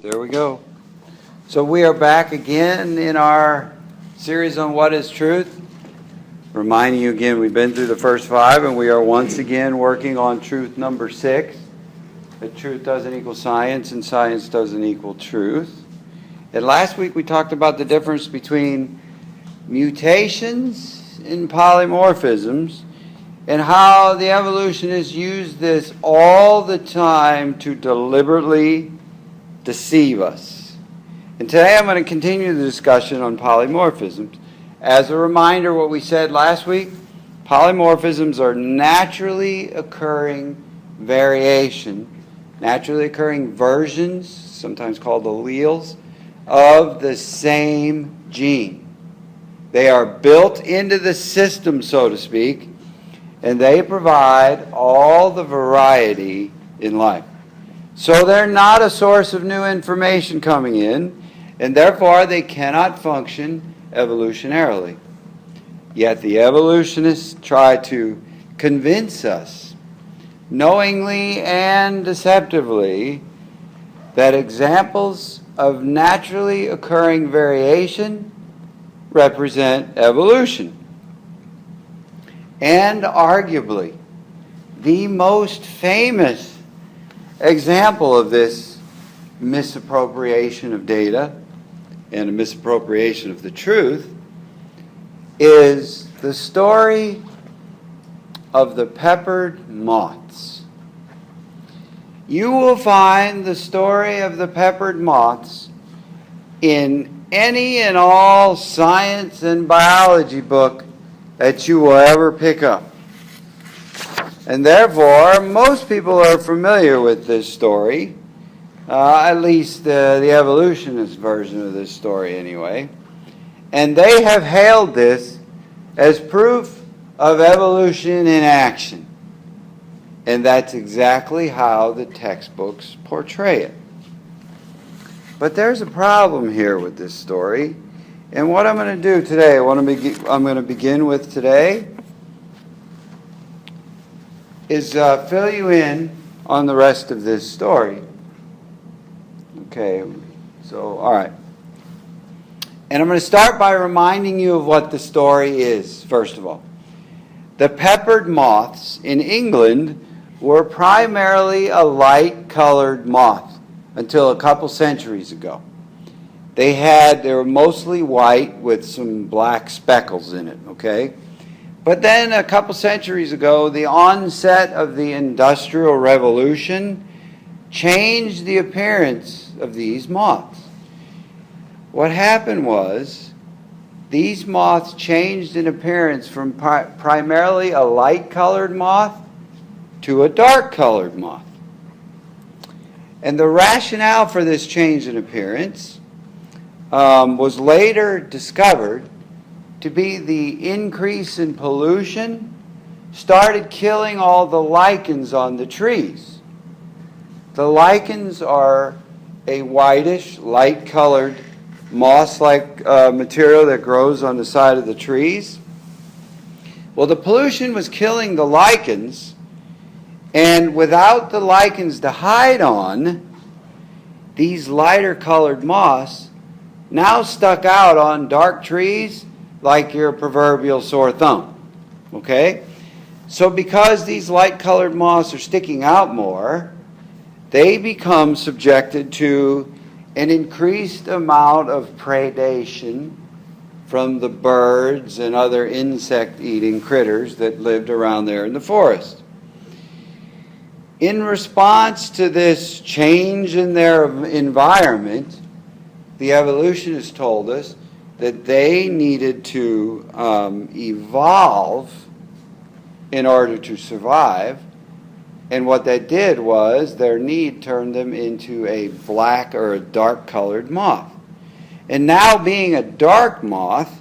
There we go. So we are back again in our series on what is truth. Reminding you again, we've been through the first 5, and we are once again working on truth number 6. That truth doesn't equal science, and science doesn't equal truth. And last week we talked about the difference between mutations and polymorphisms, and how the evolutionists use this all the time to deliberately deceive us. And today I'm going to continue the discussion on polymorphisms. As a reminder, what we said last week, polymorphisms are naturally occurring variation, naturally occurring versions, sometimes called alleles, of the same gene. They are built into the system, so to speak, and they provide all the variety in life. So they're not a source of new information coming in, and therefore they cannot function evolutionarily. Yet the evolutionists try to convince us, knowingly and deceptively, that examples of naturally occurring variation represent evolution. And arguably, the most famous example of this misappropriation of data and a misappropriation of the truth is the story of the peppered moths. You will find the story of the peppered moths in any and all science and biology book that you will ever pick up. And therefore, most people are familiar with this story, at least the evolutionist version of this story anyway. And they have hailed this as proof of evolution in action. And that's exactly how the textbooks portray it. But there's a problem here with this story. And what I'm going to do today, I'm going to begin with today, is fill you in on the rest of this story. Okay, so, all right. And I'm going to start by reminding you of what the story is, first of all. The peppered moths in England were primarily a light-colored moth until a couple centuries ago. They were mostly white with some black speckles in it, okay? But then a couple centuries ago, the onset of the Industrial Revolution changed the appearance of these moths. What happened was, these moths changed in appearance from primarily a light-colored moth to a dark-colored moth. And the rationale for this change in appearance was later discovered to be the increase in pollution started killing all the lichens on the trees. The lichens are a whitish, light-colored, moss-like material that grows on the side of the trees. Well, the pollution was killing the lichens, and without the lichens to hide on, these lighter-colored moths now stuck out on dark trees like your proverbial sore thumb. Okay? So because these light-colored moths are sticking out more, they become subjected to an increased amount of predation from the birds and other insect-eating critters that lived around there in the forest. In response to this change in their environment, the evolutionists told us that they needed to evolve in order to survive. And what that did was their need turned them into a black or a dark-colored moth. And now being a dark moth,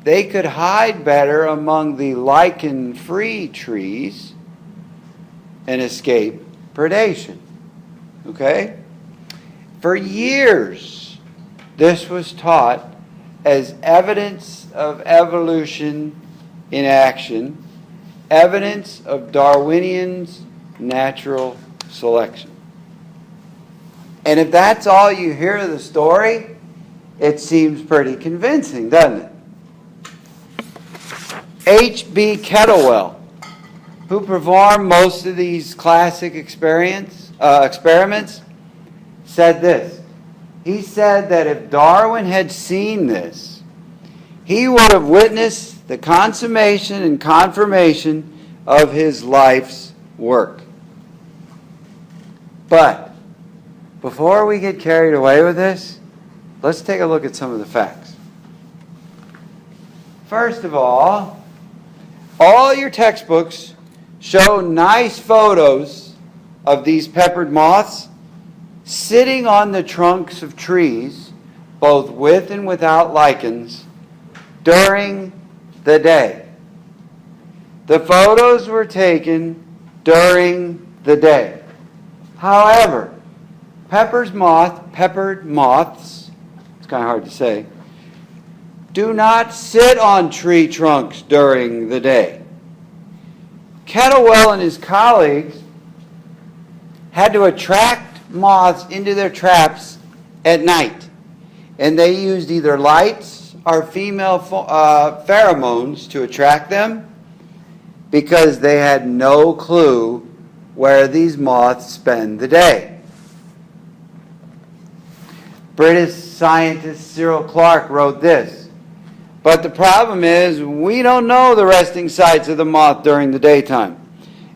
they could hide better among the lichen-free trees and escape predation. Okay? For years, this was taught as evidence of evolution in action, evidence of Darwinian's natural selection. And if that's all you hear of the story, it seems pretty convincing, doesn't it? H.B. Kettlewell, who performed most of these classic experiments, said this. He said that if Darwin had seen this, he would have witnessed the consummation and confirmation of his life's work. But before we get carried away with this, let's take a look at some of the facts. First of all your textbooks show nice photos of these peppered moths sitting on the trunks of trees, both with and without lichens, during the day. The photos were taken during the day. However, peppered moths, it's kind of hard to say, do not sit on tree trunks during the day. Kettlewell and his colleagues had to attract moths into their traps at night, and they used either lights or female pheromones to attract them because they had no clue where these moths spend the day. British scientist Cyril Clarke wrote this, "But the problem is we don't know the resting sites of the moth during the daytime.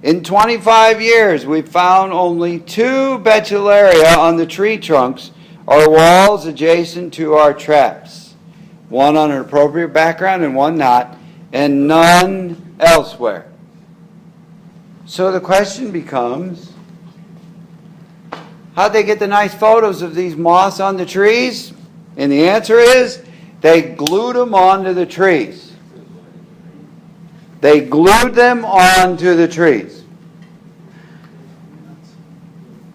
In 25 years, we've found only 2 Betullaria on the tree trunks or walls adjacent to our traps, one on an appropriate background and one not, and none elsewhere." So the question becomes, how'd they get the nice photos of these moths on the trees? And the answer is, they glued them onto the trees. They glued them onto the trees.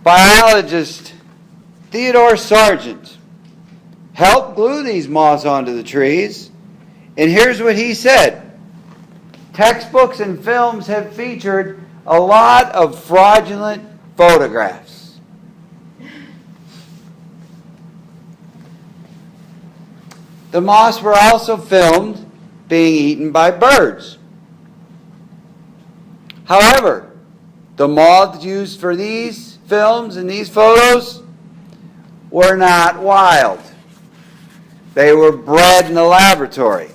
Biologist Theodore Sargent helped glue these moths onto the trees, and here's what he said. Textbooks and films have featured a lot of fraudulent photographs. The moths were also filmed being eaten by birds. However, the moths used for these films and these photos were not wild. They were bred in the laboratory.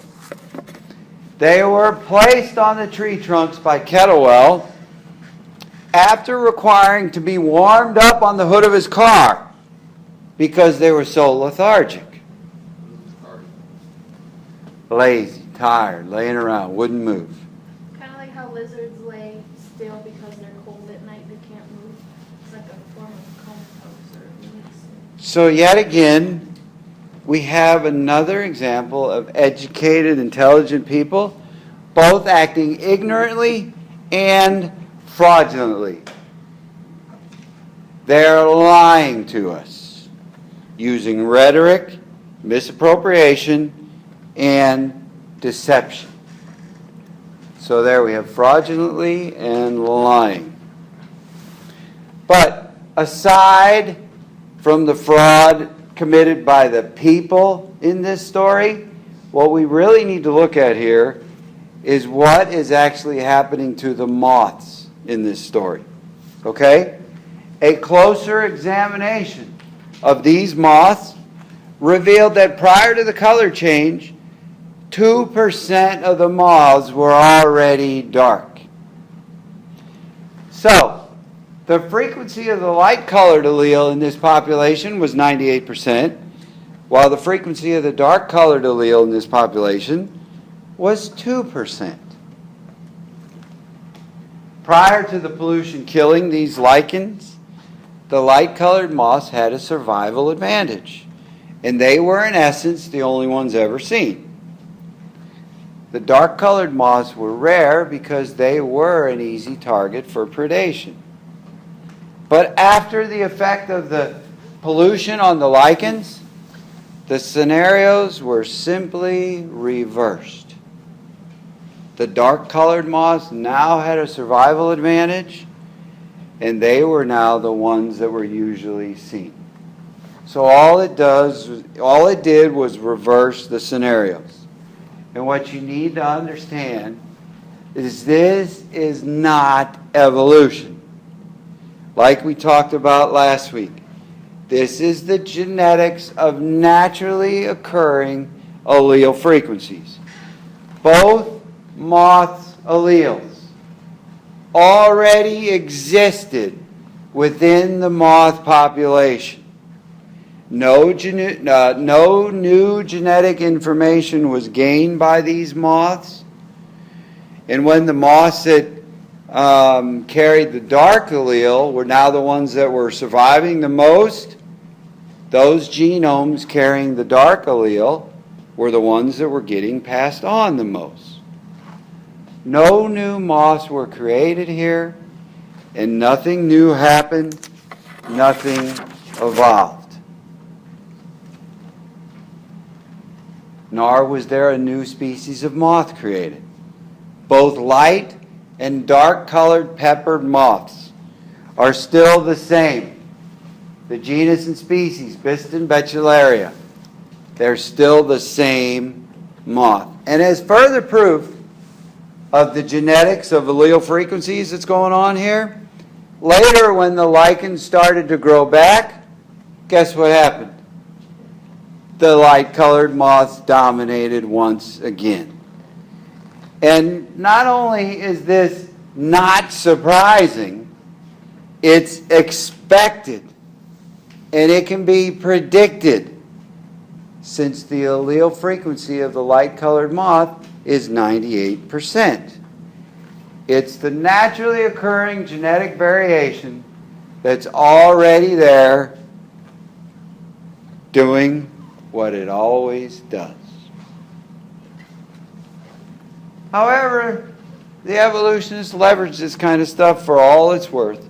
They were placed on the tree trunks by Kettlewell after requiring to be warmed up on the hood of his car because they were so lethargic. Lazy, tired, laying around, wouldn't move. Kind of like how lizards lay still because they're cold at night, they can't move. It's like a form of comatose or release. So yet again, we have another example of educated, intelligent people both acting ignorantly and fraudulently. They're lying to us using rhetoric, misappropriation, and deception. So there we have fraudulently and lying. But aside from the fraud committed by the people in this story, what we really need to look at here is what is actually happening to the moths in this story. Okay? A closer examination of these moths revealed that prior to the color change, 2% of the moths were already dark. So, the frequency of the light-colored allele in this population was 98%, while the frequency of the dark-colored allele in this population was 2%. Prior to the pollution killing these lichens, the light-colored moths had a survival advantage, and they were, in essence, the only ones ever seen. The dark-colored moths were rare because they were an easy target for predation. But after the effect of the pollution on the lichens, the scenarios were simply reversed. The dark-colored moths now had a survival advantage, and they were now the ones that were usually seen. So all it did was reverse the scenarios. And what you need to understand is this is not evolution. Like we talked about last week, this is the genetics of naturally occurring allele frequencies. Both moths' alleles already existed within the moth population. No new genetic information was gained by these moths. And when the moths that carried the dark allele were now the ones that were surviving the most, those genomes carrying the dark allele were the ones that were getting passed on the most. No new moths were created here, and nothing new happened, nothing evolved. Nor was there a new species of moth created. Both light and dark-colored peppered moths are still the same. The genus and species, Biston betullaria, they're still the same moth. And as further proof of the genetics of allele frequencies that's going on here, later when the lichens started to grow back, guess what happened? The light-colored moths dominated once again. And not only is this not surprising, it's expected. And it can be predicted, since the allele frequency of the light-colored moth is 98%. It's the naturally occurring genetic variation that's already there doing what it always does. However, the evolutionists leverage this kind of stuff for all it's worth.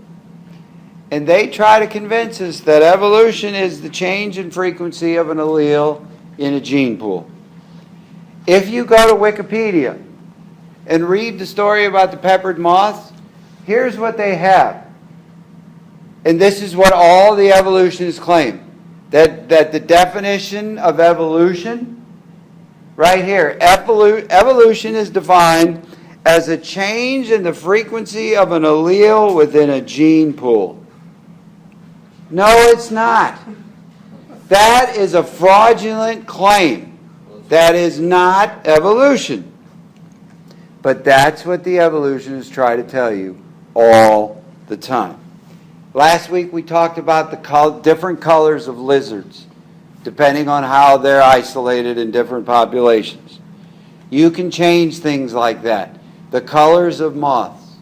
And they try to convince us that evolution is the change in frequency of an allele in a gene pool. If you go to Wikipedia and read the story about the peppered moths, here's what they have. And this is what all the evolutionists claim. That the definition of evolution, right here, evolution is defined as a change in the frequency of an allele within a gene pool. No, it's not. That is a fraudulent claim. That is not evolution. But that's what the evolutionists try to tell you all the time. Last week we talked about the different colors of lizards, depending on how they're isolated in different populations. You can change things like that. The colors of moths,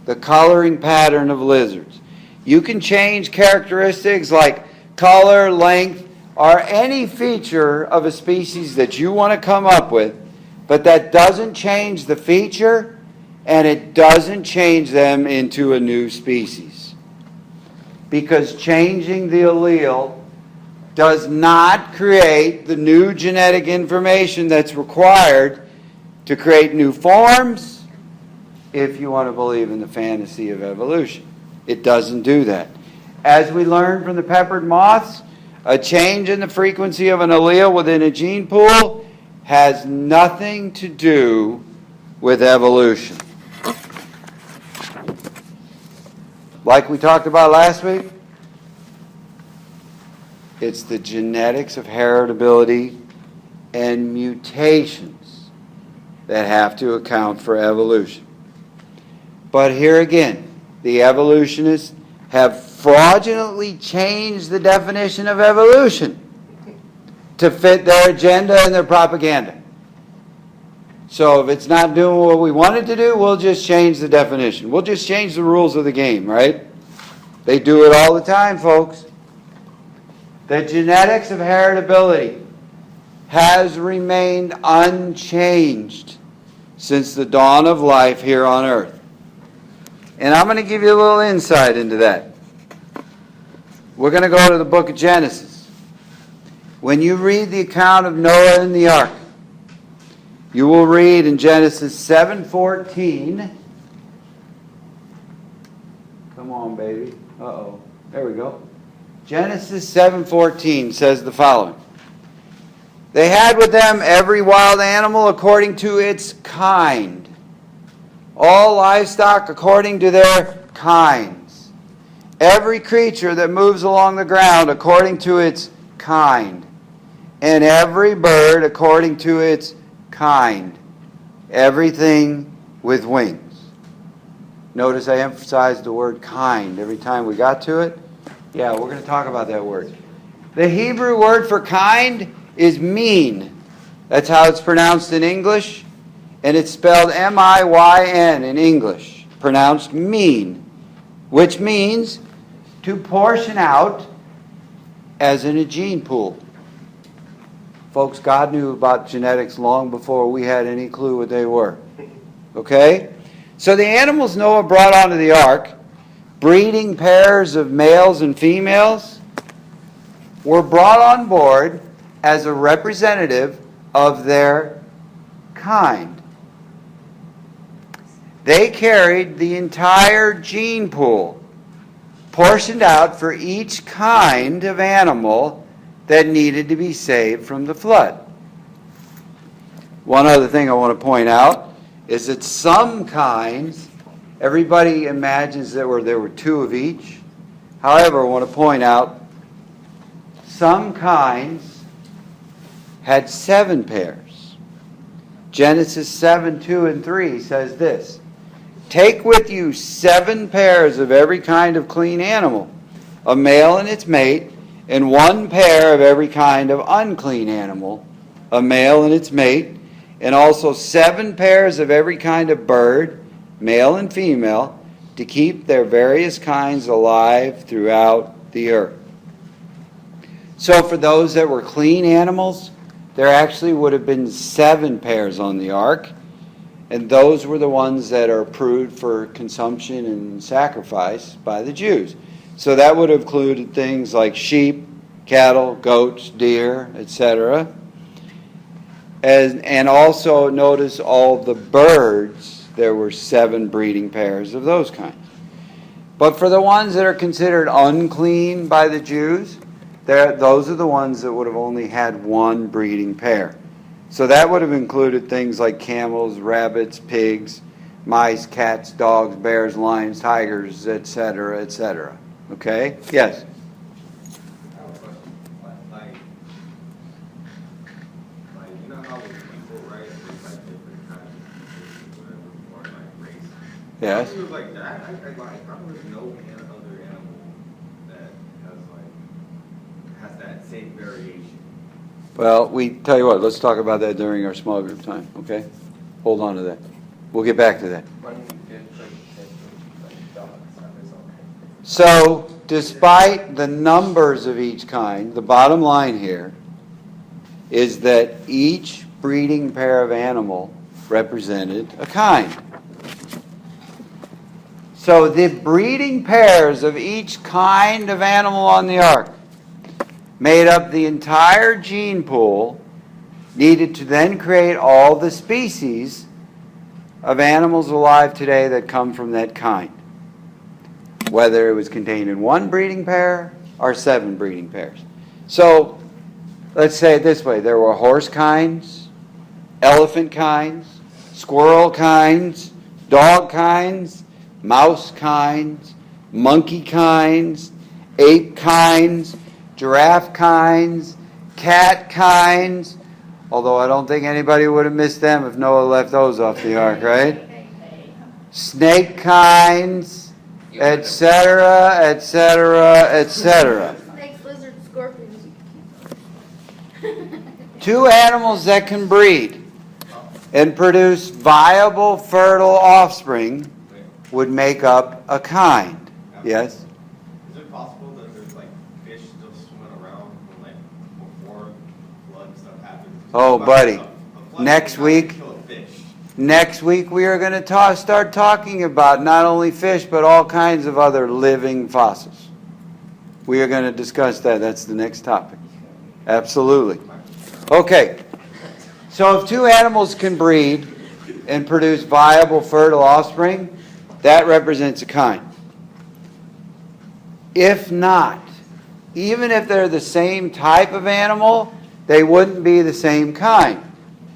the coloring pattern of lizards. You can change characteristics like color, length, or any feature of a species that you want to come up with, but that doesn't change the feature, and it doesn't change them into a new species. Because changing the allele does not create the new genetic information that's required to create new forms, if you want to believe in the fantasy of evolution. It doesn't do that. As we learned from the peppered moths, a change in the frequency of an allele within a gene pool has nothing to do with evolution. Like we talked about last week, it's the genetics of heritability and mutations that have to account for evolution. But here again, the evolutionists have fraudulently changed the definition of evolution to fit their agenda and their propaganda. So if it's not doing what we want it to do, we'll just change the definition. We'll just change the rules of the game, right? They do it all the time, folks. The genetics of heritability has remained unchanged since the dawn of life here on Earth. And I'm going to give you a little insight into that. We're going to go to the book of Genesis. When you read the account of Noah and the ark, you will read in Genesis 7:14. Come on, baby. Uh-oh. There we go. Genesis 7:14 says the following. They had with them every wild animal according to its kind, all livestock according to their kinds, every creature that moves along the ground according to its kind, and every bird according to its kind, everything with wings. Notice I emphasized the word kind every time we got to it. Yeah, we're going to talk about that word. The Hebrew word for kind is min. That's how it's pronounced in English. And it's spelled M-I-Y-N in English. Pronounced min. Which means to portion out as in a gene pool. Folks, God knew about genetics long before we had any clue what they were. Okay? So the animals Noah brought onto the ark, breeding pairs of males and females, were brought on board as a representative of their kind. They carried the entire gene pool, portioned out for each kind of animal that needed to be saved from the flood. One other thing I want to point out is that some kinds, everybody imagines there were two of each. However, I want to point out some kinds had 7 pairs. Genesis 7:2-3 says this, "Take with you 7 pairs of every kind of clean animal, a male and its mate, and 1 pair of every kind of unclean animal, a male and its mate, and also 7 pairs of every kind of bird, male and female, to keep their various kinds alive throughout the earth." So for those that were clean animals, there actually would have been 7 pairs on the ark, and those were the ones that are approved for consumption and sacrifice by the Jews. So that would have included things like sheep, cattle, goats, deer, etc. And also notice all the birds, there were 7 breeding pairs of those kinds. But for the ones that are considered unclean by the Jews, those are the ones that would have only had 1 breeding pair. So that would have included things like camels, rabbits, pigs, mice, cats, dogs, bears, lions, tigers, etc., etc. Okay? Yes? I have a question. Like, you know how with people, right, there's like different kinds of whatever, or like race. Yes? It was like that. I don't really know any other animal that has that same variation. Well, we tell you what, let's talk about that during our small group time, okay? Hold on to that. We'll get back to that. So, despite the numbers of each kind, the bottom line here is that each breeding pair of animal represented a kind. So the breeding pairs of each kind of animal on the ark made up the entire gene pool needed to then create all the species of animals alive today that come from that kind, whether it was contained in 1 breeding pair or 7 breeding pairs. So let's say it this way. There were horse kinds, elephant kinds, squirrel kinds, dog kinds, mouse kinds, monkey kinds, ape kinds, giraffe kinds, cat kinds, although I don't think anybody would have missed them if Noah left those off the ark, right? Snake kinds, etc., etc., etc. Snakes, lizards, scorpions. 2 animals that can breed and produce viable, fertile offspring would make up a kind. Yes? Is it possible that there's like fish still swimming around when like before flood stuff happens? Oh, buddy. A flood Next may not week, kill a fish. Next week we are going to start talking about not only fish but all kinds of other living fossils. We are going to discuss that. That's the next topic. Absolutely. Okay. So if 2 animals can breed and produce viable, fertile offspring, that represents a kind. If not, even if they're the same type of animal, they wouldn't be the same kind.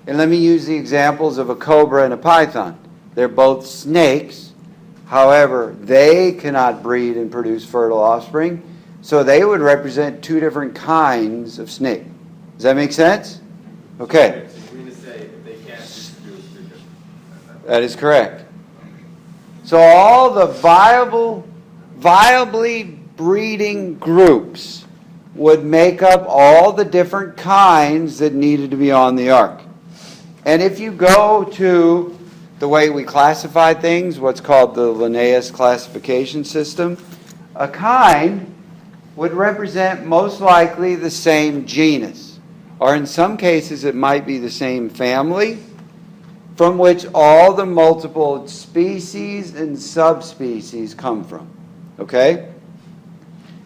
And let me use the examples of a cobra and a python. They're both snakes. However, they cannot breed and produce fertile offspring, so they would represent two different kinds of snake. Does that make sense? Okay. So you mean to say if they can't reproduce, they're different? That is correct. So all the viably breeding groups would make up all the different kinds that needed to be on the ark. And if you go to the way we classify things, what's called the Linnaeus classification system, a kind would represent most likely the same genus, or in some cases it might be the same family, from which all the multiple species and subspecies come from. Okay?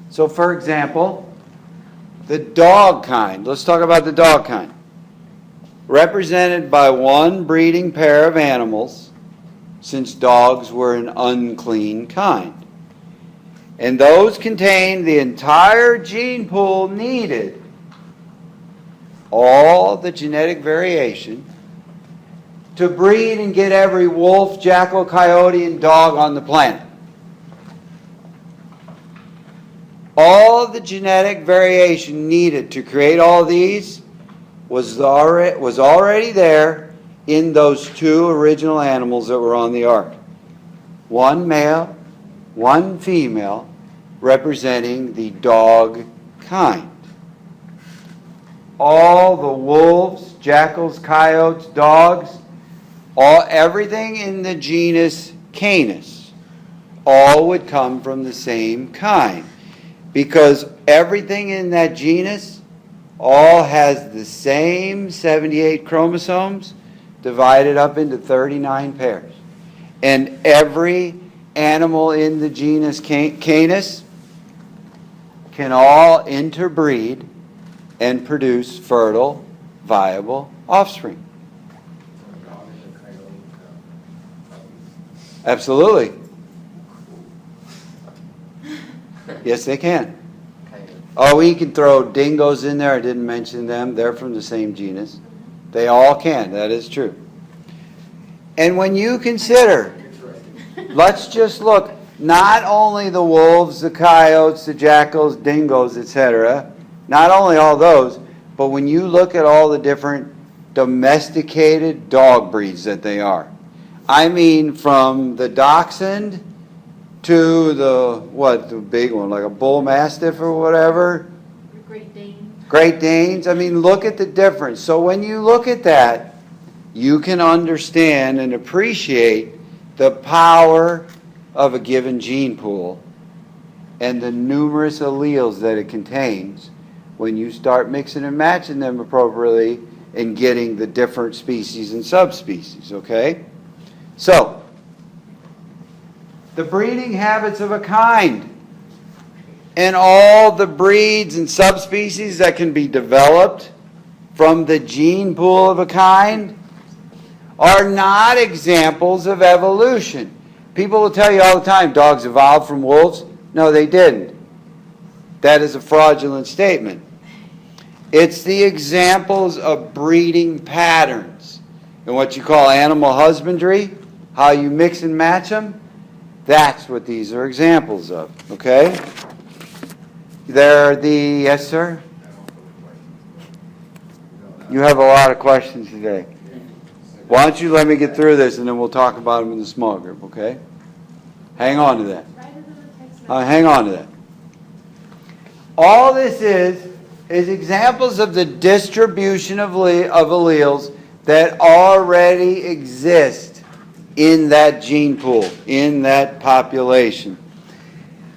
So for example, the dog kind, let's talk about the dog kind, represented by one breeding pair of animals, since dogs were an unclean kind. And those contain the entire gene pool needed, all the genetic variation, to breed and get every wolf, jackal, coyote, and dog on the planet. All the genetic variation needed to create all these was already there in those two original animals that were on the ark. One male, one female, representing the dog kind. All the wolves, jackals, coyotes, dogs, everything in the genus Canis, all would come from the same kind, because everything in that genus all has the same 78 chromosomes divided up into 39 pairs. And every animal in the genus Canis can all interbreed and produce fertile, viable offspring. Absolutely. Yes, they can. Oh, we can throw dingoes in there. I didn't mention them. They're from the same genus. They all can. That is true. And when you consider, let's just look, not only the wolves, the coyotes, the jackals, dingoes, etc., not only all those, but when you look at all the different domesticated dog breeds that they are. I mean, from the dachshund to the big one, like a bull mastiff or whatever. Great Dane. Great Danes. I mean, look at the difference. So when you look at that, you can understand and appreciate the power of a given gene pool and the numerous alleles that it contains when you start mixing and matching them appropriately and getting the different species and subspecies, okay? So, the breeding habits of a kind and all the breeds and subspecies that can be developed from the gene pool of a kind are not examples of evolution. People will tell you all the time, dogs evolved from wolves. No, they didn't. That is a fraudulent statement. It's the examples of breeding patterns and what you call animal husbandry, how you mix and match them. That's what these are examples of, okay? Yes, sir? You have a lot of questions today. Why don't you let me get through this and then we'll talk about them in the small group, okay? Hang on to that. Hang on to that. All this is examples of the distribution of alleles that already exist in that gene pool, in that population.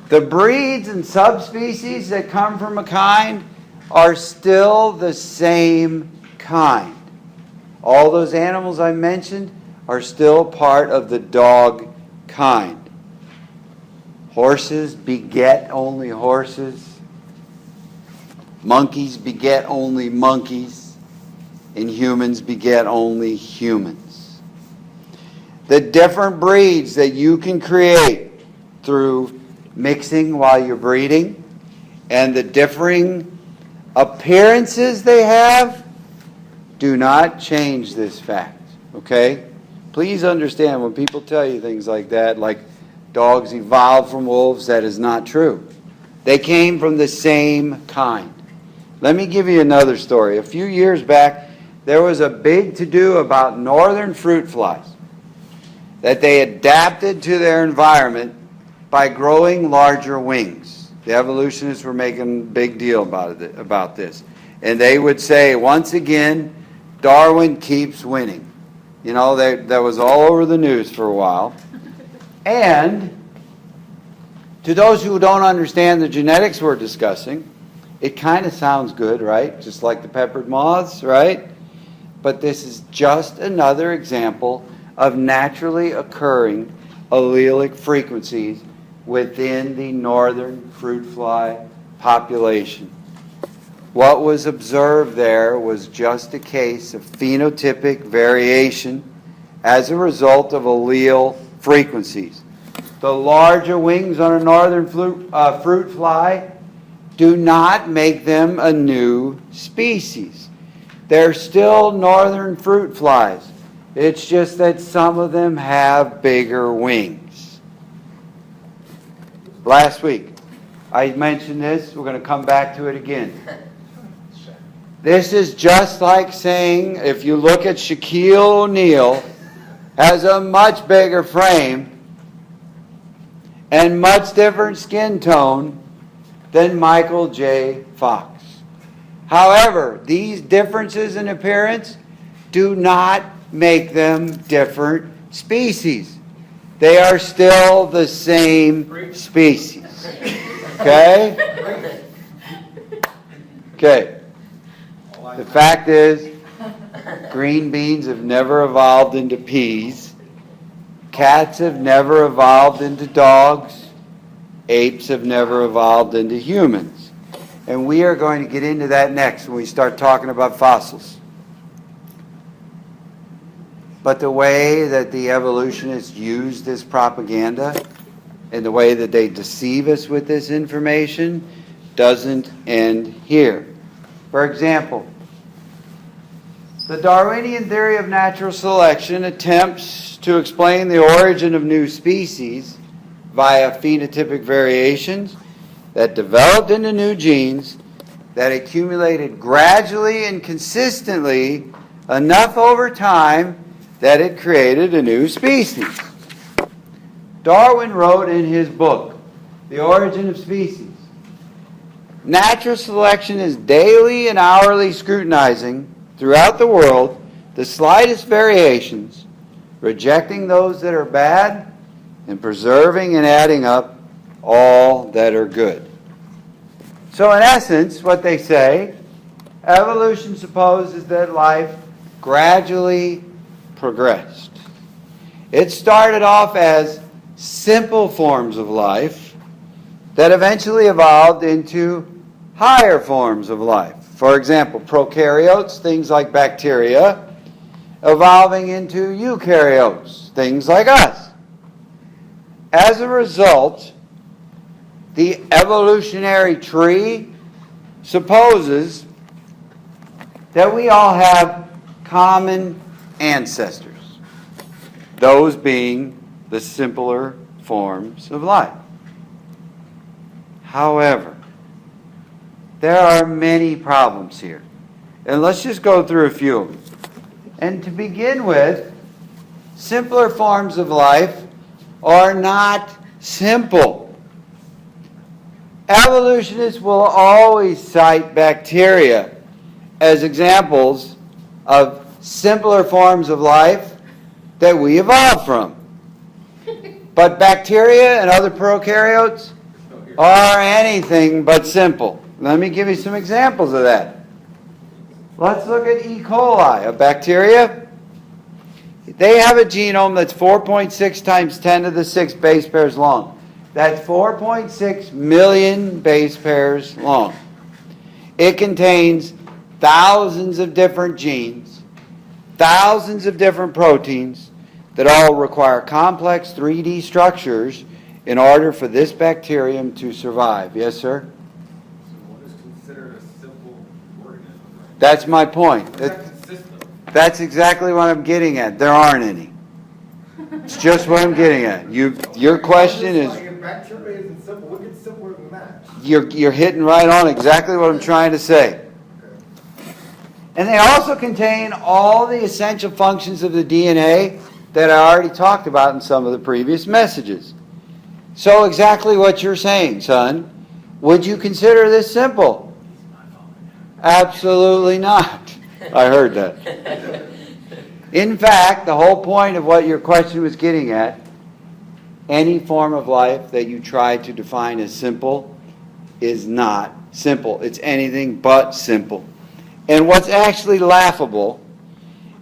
The breeds and subspecies that come from a kind are still the same kind. All those animals I mentioned are still part of the dog kind. Horses beget only horses. Monkeys beget only monkeys. And humans beget only humans. The different breeds that you can create through mixing while you're breeding and the differing appearances they have do not change this fact, okay? Please understand when people tell you things like that, like dogs evolved from wolves, that is not true. They came from the same kind. Let me give you another story. A few years back, there was a big to-do about northern fruit flies, that they adapted to their environment by growing larger wings. The evolutionists were making a big deal about this. And they would say, once again, Darwin keeps winning. You know, that was all over the news for a while. And to those who don't understand the genetics we're discussing, it kind of sounds good, right? Just like the peppered moths, right? But this is just another example of naturally occurring allelic frequencies within the northern fruit fly population. What was observed there was just a case of phenotypic variation as a result of allele frequencies. The larger wings on a northern fruit fly do not make them a new species. They're still northern fruit flies. It's just that some of them have bigger wings. Last week, I mentioned this. We're going to come back to it again. This is just like saying, if you look at Shaquille O'Neal, has a much bigger frame and much different skin tone than Michael J. Fox. However, these differences in appearance do not make them different species. They are still the same species. Okay? Okay. The fact is, green beans have never evolved into peas. Cats have never evolved into dogs. Apes have never evolved into humans. And we are going to get into that next when we start talking about fossils. But the way that the evolutionists use this propaganda and the way that they deceive us with this information doesn't end here. For example, the Darwinian theory of natural selection attempts to explain the origin of new species via phenotypic variations that developed into new genes that accumulated gradually and consistently enough over time that it created a new species. Darwin wrote in his book, The Origin of Species, natural selection is daily and hourly scrutinizing throughout the world the slightest variations, rejecting those that are bad and preserving and adding up all that are good. So in essence, what they say, evolution supposes that life gradually progressed. It started off as simple forms of life that eventually evolved into higher forms of life. For example, prokaryotes, things like bacteria, evolving into eukaryotes, things like us. As a result, the evolutionary tree supposes that we all have common ancestors, those being the simpler forms of life. However, there are many problems here. And let's just go through a few of them. And to begin with, simpler forms of life are not simple. Evolutionists will always cite bacteria as examples of simpler forms of life that we evolved from. But bacteria and other prokaryotes are anything but simple. Let me give you some examples of that. Let's look at E. coli, a bacteria. They have a genome that's 4.6 times 10 to the 6 base pairs long. That's 4.6 million base pairs long. It contains thousands of different genes, thousands of different proteins that all require complex 3D structures in order for this bacterium to survive. Yes, sir? That's my point. It's not consistent. That's exactly what I'm getting at. There aren't any. It's just what I'm getting at. Your question is, If bacteria isn't simple, what gets simpler than that? you're hitting right on exactly what I'm trying to say. And they also contain all the essential functions of the DNA that I already talked about in some of the previous messages. So exactly what you're saying, son. Would you consider this simple? Absolutely not. I heard that. In fact, the whole point of what your question was getting at, any form of life that you try to define as simple is not simple. It's anything but simple. And what's actually laughable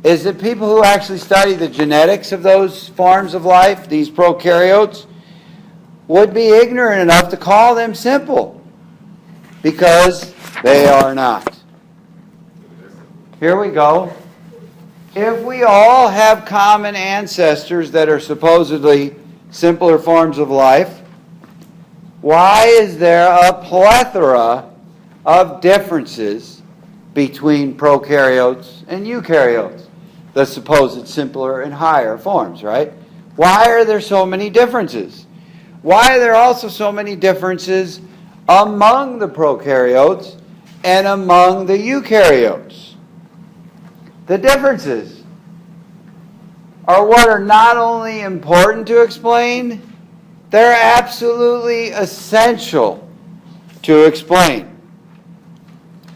is that people who actually study the genetics of those forms of life, these prokaryotes, would be ignorant enough to call them simple, because they are not. Here we go. If we all have common ancestors that are supposedly simpler forms of life, why is there a plethora of differences between prokaryotes and eukaryotes, the supposed simpler and higher forms, right? Why are there so many differences? Why are there also so many differences among the prokaryotes and among the eukaryotes? The differences are what are not only important to explain, they're absolutely essential to explain.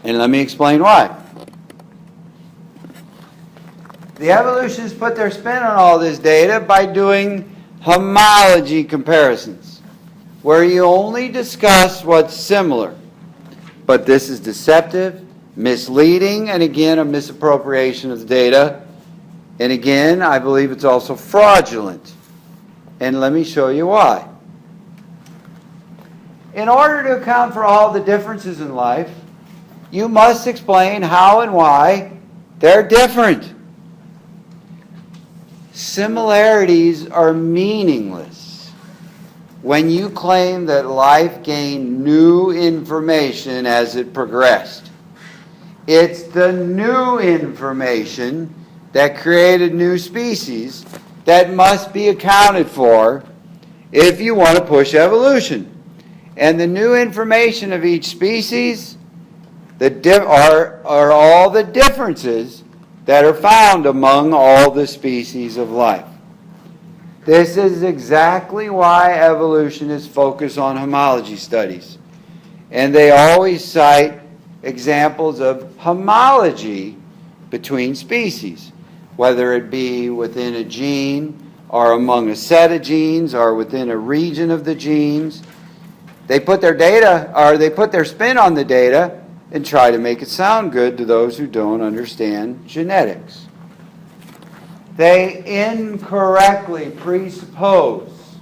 And let me explain why. The evolutionists put their spin on all this data by doing homology comparisons, where you only discuss what's similar. But this is deceptive, misleading, and again, a misappropriation of the data. And again, I believe it's also fraudulent. And let me show you why. In order to account for all the differences in life, you must explain how and why they're different. Similarities are meaningless when you claim that life gained new information as it progressed. It's the new information that created new species that must be accounted for if you want to push evolution. And the new information of each species are all the differences that are found among all the species of life. This is exactly why evolutionists focus on homology studies. And they always cite examples of homology between species, whether it be within a gene or among a set of genes or within a region of the genes. They put their data, or they put their spin on the data and try to make it sound good to those who don't understand genetics. They incorrectly presuppose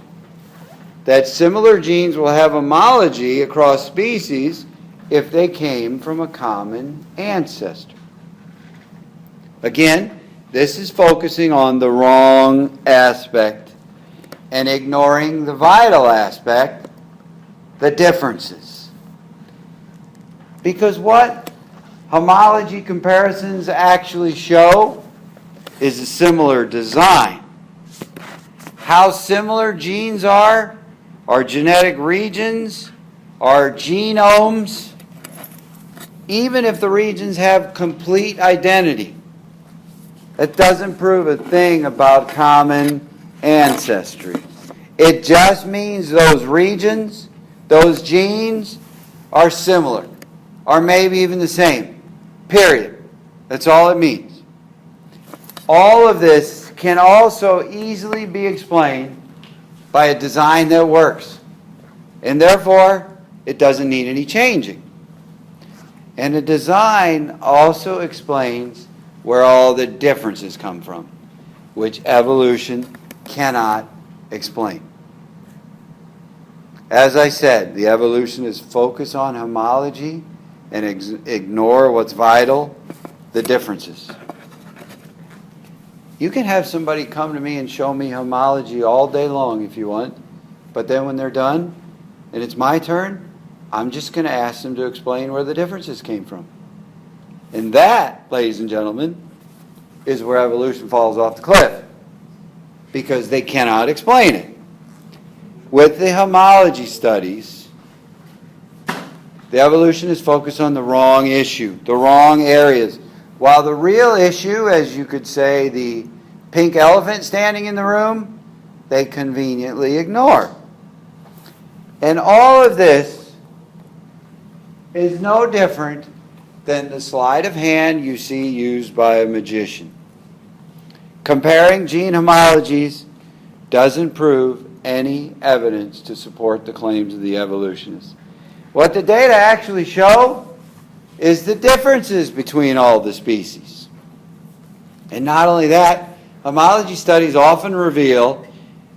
that similar genes will have homology across species if they came from a common ancestor. Again, this is focusing on the wrong aspect and ignoring the vital aspect, the differences. Because what homology comparisons actually show is a similar design. How similar genes are, or genetic regions, or genomes, even if the regions have complete identity, that doesn't prove a thing about common ancestry. It just means those regions, those genes, are similar, or maybe even the same. Period. That's all it means. All of this can also easily be explained by a design that works, and therefore it doesn't need any changing. And the design also explains where all the differences come from, which evolution cannot explain. As I said, the evolutionists focus on homology and ignore what's vital, the differences. You can have somebody come to me and show me homology all day long if you want, but then when they're done and it's my turn, I'm just going to ask them to explain where the differences came from. And that, ladies and gentlemen, is where evolution falls off the cliff, because they cannot explain it. With the homology studies, the evolutionists focus on the wrong issue, the wrong areas, while the real issue, as you could say, the pink elephant standing in the room, they conveniently ignore. And all of this is no different than the sleight of hand you see used by a magician. Comparing gene homologies doesn't prove any evidence to support the claims of the evolutionists. What the data actually show is the differences between all the species. And not only that, homology studies often reveal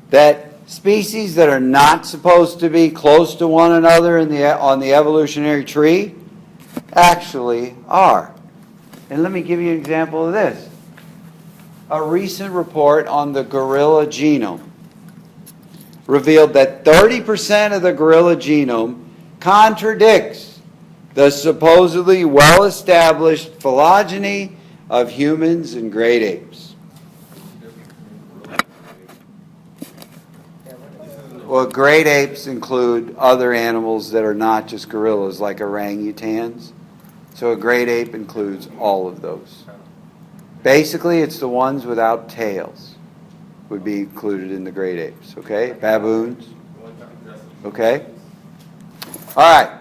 that species that are not supposed to be close to one another on the evolutionary tree actually are. And let me give you an example of this. A recent report on the gorilla genome revealed that 30% of the gorilla genome contradicts the supposedly well-established phylogeny of humans and great apes. Well, great apes include other animals that are not just gorillas, like orangutans. So a great ape includes all of those. Basically, it's the ones without tails would be included in the great apes, okay? Baboons, okay? All right.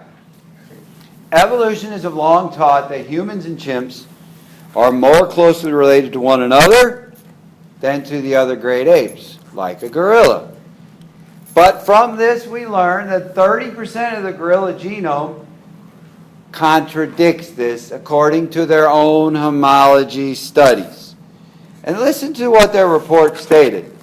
Evolutionists have long taught that humans and chimps are more closely related to one another than to the other great apes, like a gorilla. But from this, we learn that 30% of the gorilla genome contradicts this according to their own homology studies. And listen to what their report stated.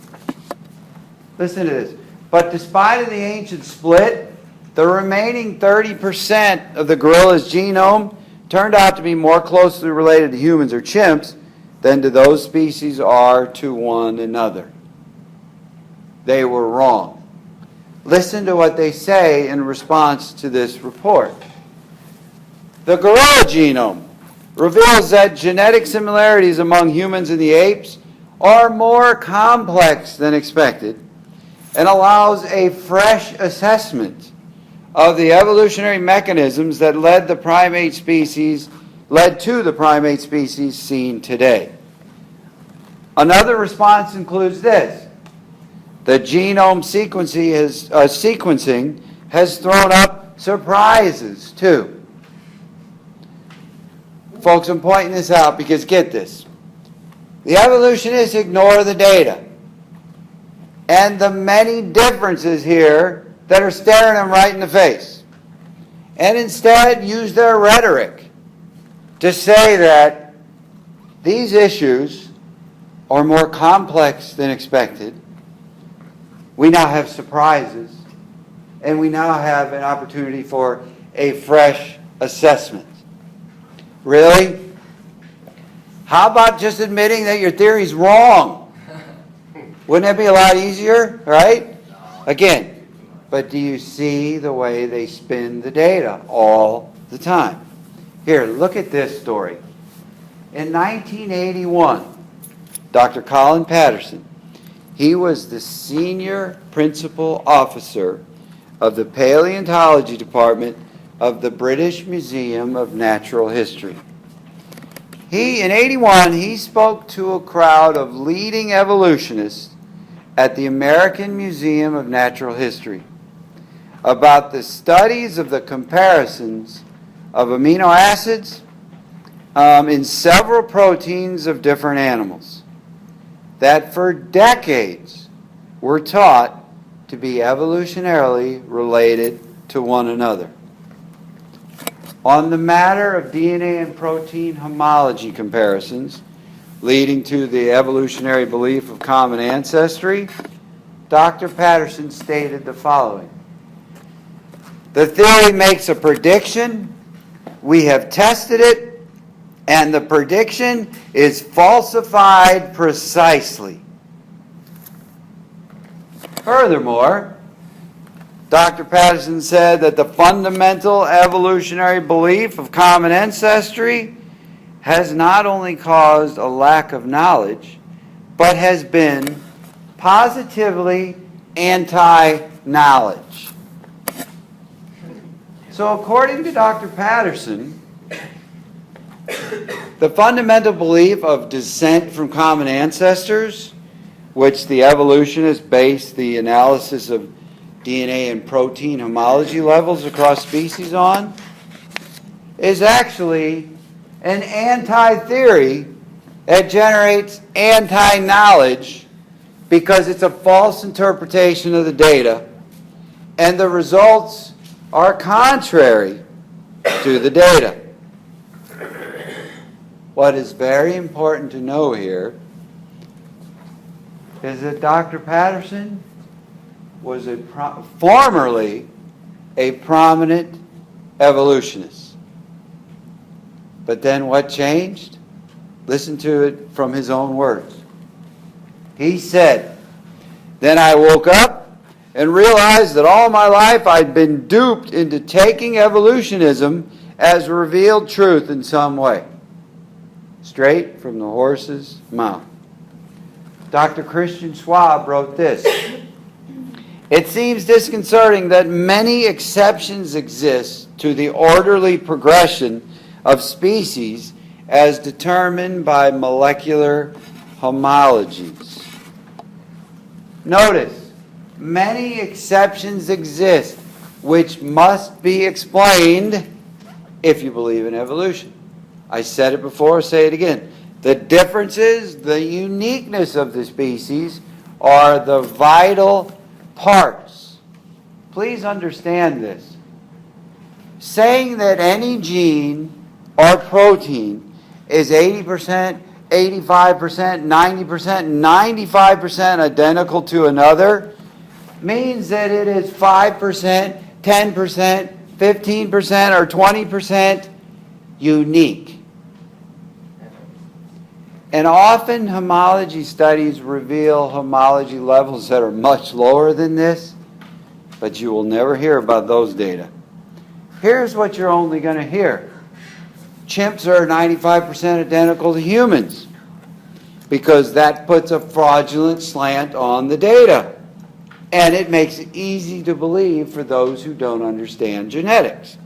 Listen to this. But despite the ancient split, the remaining 30% of the gorilla's genome turned out to be more closely related to humans or chimps than to those species are to one another. They were wrong. Listen to what they say in response to this report. The gorilla genome reveals that genetic similarities among humans and the apes are more complex than expected and allows a fresh assessment of the evolutionary mechanisms that led to the primate species seen today. Another response includes this. The genome sequencing has thrown up surprises, too. Folks, I'm pointing this out because get this. The evolutionists ignore the data and the many differences here that are staring them right in the face, and instead use their rhetoric to say that these issues are more complex than expected. We now have surprises, and we now have an opportunity for a fresh assessment. Really? How about just admitting that your theory's wrong? Wouldn't that be a lot easier, right? Again, but do you see the way they spin the data all the time? Here, look at this story. In 1981, Dr. Colin Patterson, he was the senior principal officer of the paleontology department of the British Museum of Natural History. In 81, he spoke to a crowd of leading evolutionists at the American Museum of Natural History about the studies of the comparisons of amino acids in several proteins of different animals that for decades were taught to be evolutionarily related to one another. On the matter of DNA and protein homology comparisons leading to the evolutionary belief of common ancestry, Dr. Patterson stated the following. The theory makes a prediction, we have tested it, and the prediction is falsified precisely. Furthermore, Dr. Patterson said that the fundamental evolutionary belief of common ancestry has not only caused a lack of knowledge, but has been positively anti-knowledge. So according to Dr. Patterson, the fundamental belief of descent from common ancestors, which the evolutionists based the analysis of DNA and protein homology levels across species on, is actually an anti-theory that generates anti-knowledge because it's a false interpretation of the data, and the results are contrary to the data. What is very important to know here is that Dr. Patterson was formerly a prominent evolutionist. But then what changed? Listen to it from his own words. He said, "Then I woke up and realized that all my life I'd been duped into taking evolutionism as revealed truth in some way." Straight from the horse's mouth. Dr. Christian Schwab wrote this: "It seems disconcerting that many exceptions exist to the orderly progression of species as determined by molecular homologies." Notice, many exceptions exist which must be explained if you believe in evolution. I said it before, say it again. The differences, the uniqueness of the species are the vital parts. Please understand this. Saying that any gene or protein is 80%, 85%, 90%, 95% identical to another means that it is 5%, 10%, 15%, or 20% unique. And often homology studies reveal homology levels that are much lower than this, but you will never hear about those data. Here's what you're only going to hear. Chimps are 95% identical to humans, because that puts a fraudulent slant on the data. And it makes it easy to believe for those who don't understand genetics.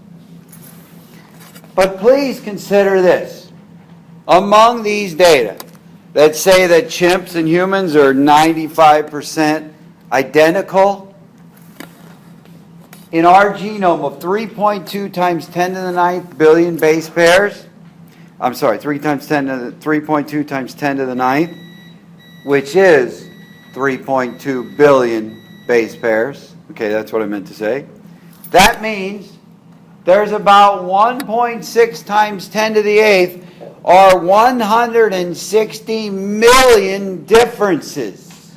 But please consider this. Among these data that say that chimps and humans are 95% identical, in our genome of 3.2 times 10 to the 9th billion base pairs, 3.2 times 10 to the 9th, which is 3.2 billion base pairs. Okay, that's what I meant to say. That means there's about 1.6 times 10 to the 8th, or 160 million differences.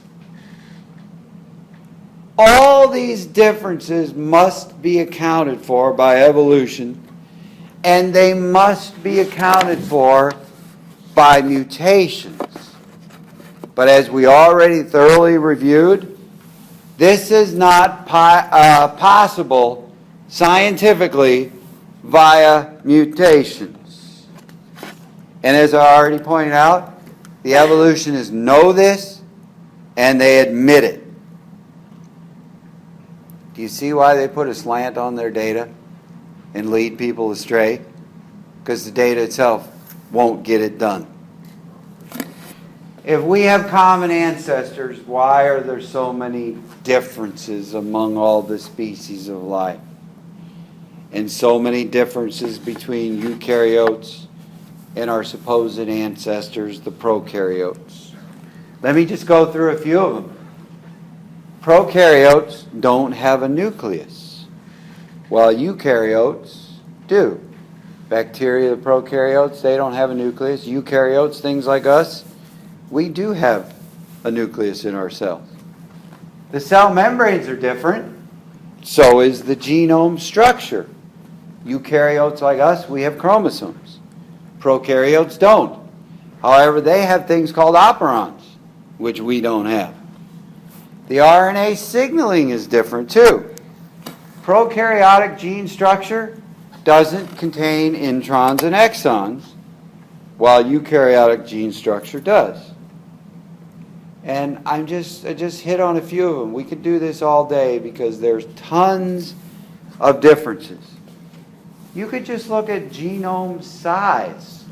All these differences must be accounted for by evolution, and they must be accounted for by mutations. But as we already thoroughly reviewed, this is not possible scientifically via mutations. And as I already pointed out, the evolutionists know this, and they admit it. Do you see why they put a slant on their data and lead people astray? Because the data itself won't get it done. If we have common ancestors, why are there so many differences among all the species of life? And so many differences between eukaryotes and our supposed ancestors, the prokaryotes. Let me just go through a few of them. Prokaryotes don't have a nucleus, while eukaryotes do. Bacteria, the prokaryotes, they don't have a nucleus. Eukaryotes, things like us, we do have a nucleus in our cells. The cell membranes are different. So is the genome structure. Eukaryotes like us, we have chromosomes. Prokaryotes don't. However, they have things called operons, which we don't have. The RNA signaling is different too. Prokaryotic gene structure doesn't contain introns and exons, while eukaryotic gene structure does. And I just hit on a few of them. We could do this all day because there's tons of differences. You could just look at genome size,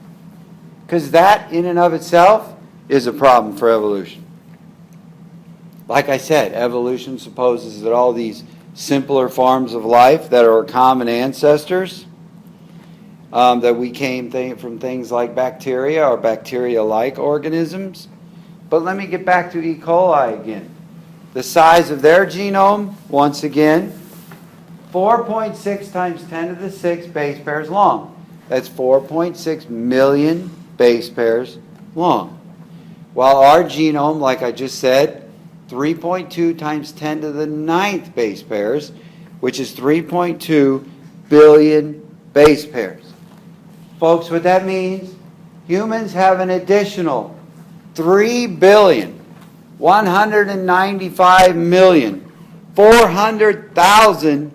because that in and of itself is a problem for evolution. Like I said, evolution supposes that all these simpler forms of life that are common ancestors, that we came from things like bacteria or bacteria-like organisms. But let me get back to E. coli again. The size of their genome, once again, 4.6 times 10 to the 6 base pairs long. That's 4.6 million base pairs long. While our genome, like I just said, 3.2 times 10 to the 9th base pairs, which is 3.2 billion base pairs. Folks, what that means, humans have an additional 3,195,400,000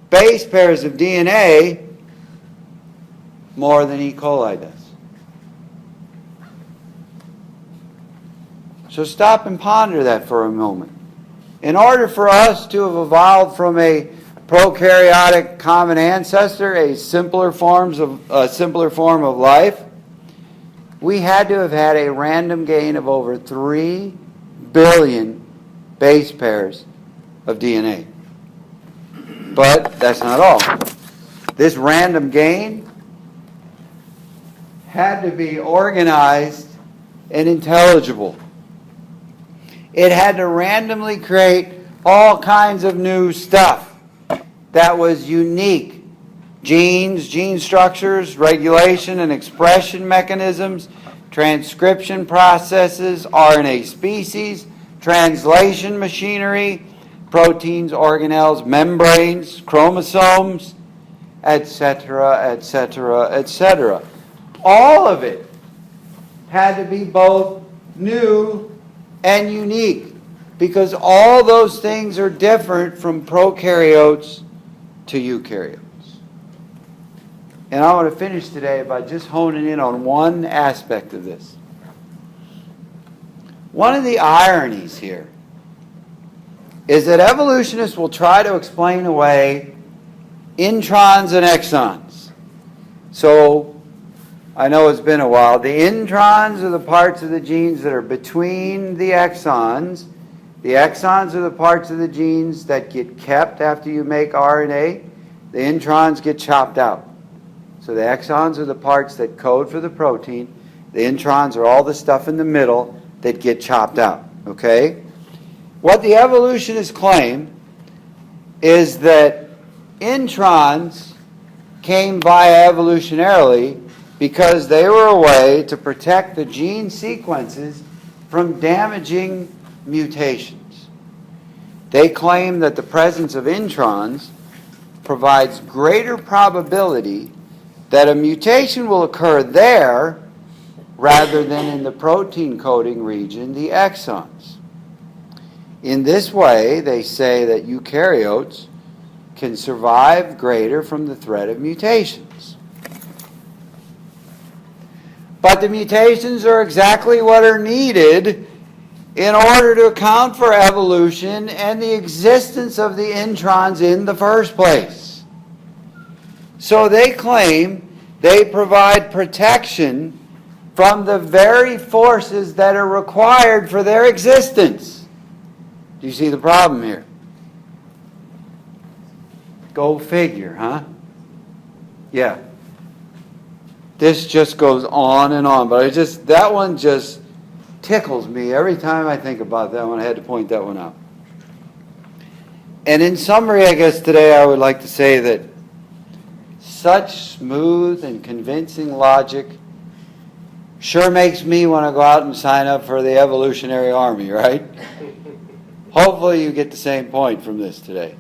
base pairs of DNA more than E. coli does. So stop and ponder that for a moment. In order for us to have evolved from a prokaryotic common ancestor, a simpler form of life, we had to have had a random gain of over 3 billion base pairs of DNA. But that's not all. This random gain had to be organized and intelligible. It had to randomly create all kinds of new stuff that was unique. Genes, gene structures, regulation and expression mechanisms, transcription processes, RNA species, translation machinery, proteins, organelles, membranes, chromosomes, etc., etc., etc. All of it had to be both new and unique, because all those things are different from prokaryotes to eukaryotes. And I want to finish today by just honing in on one aspect of this. One of the ironies here is that evolutionists will try to explain away introns and exons. So, I know it's been a while. The introns are the parts of the genes that are between the exons. The exons are the parts of the genes that get kept after you make RNA. The introns get chopped out. So the exons are the parts that code for the protein. The introns are all the stuff in the middle that get chopped out. Okay? What the evolutionists claim is that introns came via evolutionarily because they were a way to protect the gene sequences from damaging mutations. They claim that the presence of introns provides greater probability that a mutation will occur there rather than in the protein coding region, the exons. In this way, they say that eukaryotes can survive greater from the threat of mutations. But the mutations are exactly what are needed in order to account for evolution and the existence of the introns in the first place. So they claim they provide protection from the very forces that are required for their existence. Do you see the problem here? Go figure, huh? Yeah. This just goes on and on, but that one just tickles me every time I think about that one. I had to point that one out. And in summary, I guess today I would like to say that such smooth and convincing logic sure makes me want to go out and sign up for the Evolutionary Army, right? Hopefully you get the same point from this today.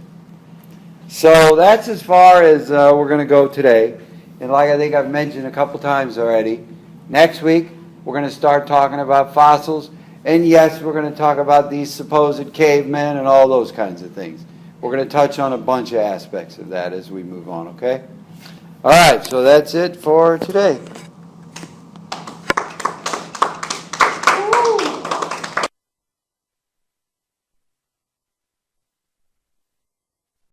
So that's as far as we're going to go today. And like I think I've mentioned a couple times already, next week we're going to start talking about fossils. And yes, we're going to talk about these supposed cavemen and all those kinds of things. We're going to touch on a bunch of aspects of that as we move on, okay? All right, so that's it for today.